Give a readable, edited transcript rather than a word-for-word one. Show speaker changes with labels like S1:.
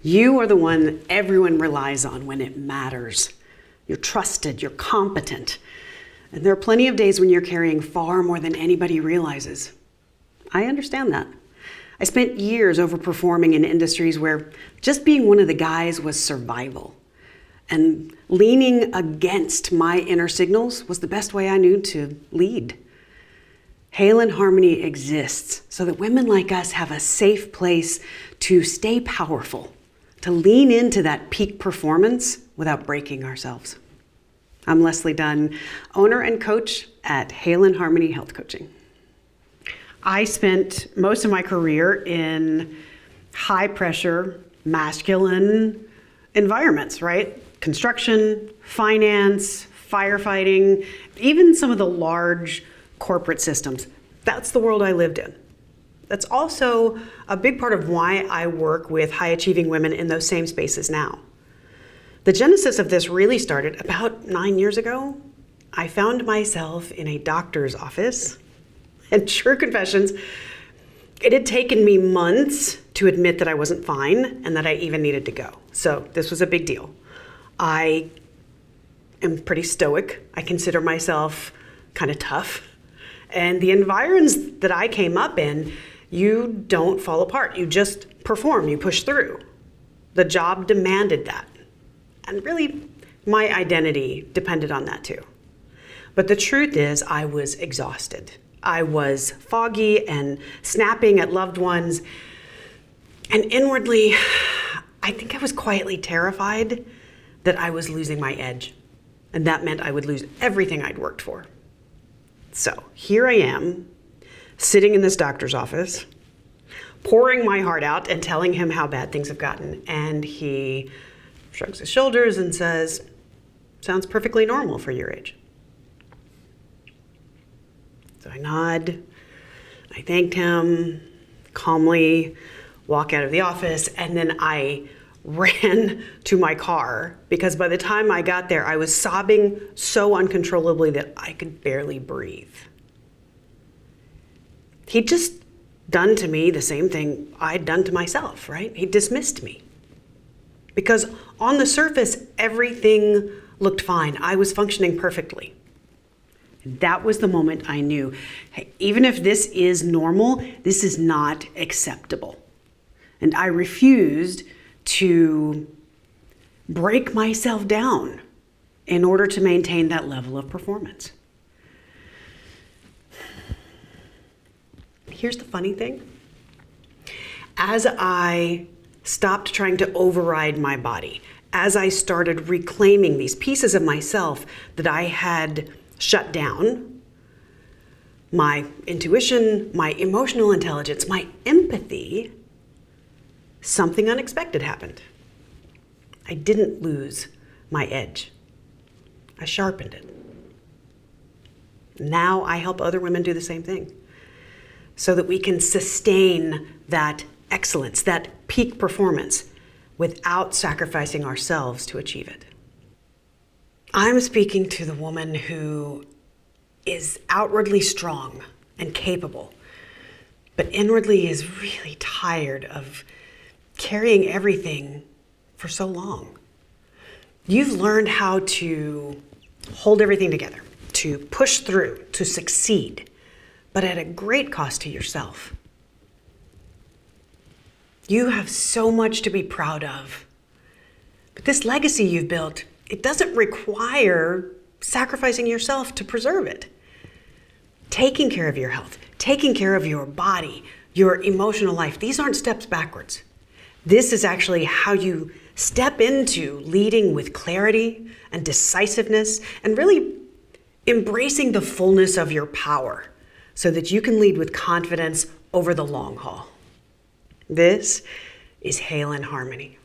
S1: You are the one that everyone relies on when it matters. You're trusted, you're competent. And there are plenty of days when you're carrying far more than anybody realizes. I understand that. I spent years overperforming in industries where just being one of the guys was survival. And leaning against my inner signals was the best way I knew to lead. Hail and Harmony exists so that women like us have a safe place to stay powerful, to lean into that peak performance without breaking ourselves. I'm Leslie Dunn, owner and coach at Hail and Harmony Health Coaching. I spent most of my career in high pressure, masculine environments, right? Construction, finance, firefighting, even some of the large corporate systems. That's the world I lived in. That's also a big part of why I work with high achieving women in those same spaces now. The genesis of this really started about 9 years ago. I found myself in a doctor's office, and true confessions, it had taken me months to admit that I wasn't fine and that I even needed to go. So this was a big deal. I am pretty stoic. I consider myself kind of tough. And the environs that I came up in, you don't fall apart. You just perform, you push through. The job demanded that. And really, my identity depended on that too. But the truth is, I was exhausted. I was foggy and snapping at loved ones. And inwardly, I think I was quietly terrified that I was losing my edge. And that meant I would lose everything I'd worked for. So here I am, sitting in this doctor's office, pouring my heart out and telling him how bad things have gotten. And he shrugs his shoulders and says, "Sounds perfectly normal for your age." So I nod, I thanked him, calmly walk out of the office, and then I ran to my car because by the time I got there, I was sobbing so uncontrollably that I could barely breathe. He'd just done to me the same thing I'd done to myself, right? He dismissed me. Because on the surface, everything looked fine. I was functioning perfectly. That was the moment I knew, hey, even if this is normal, this is not acceptable. And I refused to break myself down in order to maintain that level of performance. Here's the funny thing. As I stopped trying to override my body, as I started reclaiming these pieces of myself that I had shut down, my intuition, my emotional intelligence, my empathy, something unexpected happened. I didn't lose my edge. I sharpened it. Now I help other women do the same thing so that we can sustain that excellence, that peak performance without sacrificing ourselves to achieve it. I'm speaking to the woman who is outwardly strong and capable, but inwardly is really tired of carrying everything for so long. You've learned how to hold everything together, to push through, to succeed, but at a great cost to yourself. You have so much to be proud of. But this legacy you've built, it doesn't require sacrificing yourself to preserve it. Taking care of your health, taking care of your body, your emotional life, these aren't steps backwards. This is actually how you step into leading with clarity and decisiveness and really embracing the fullness of your power so that you can lead with confidence over the long haul. This is Hail and Harmony.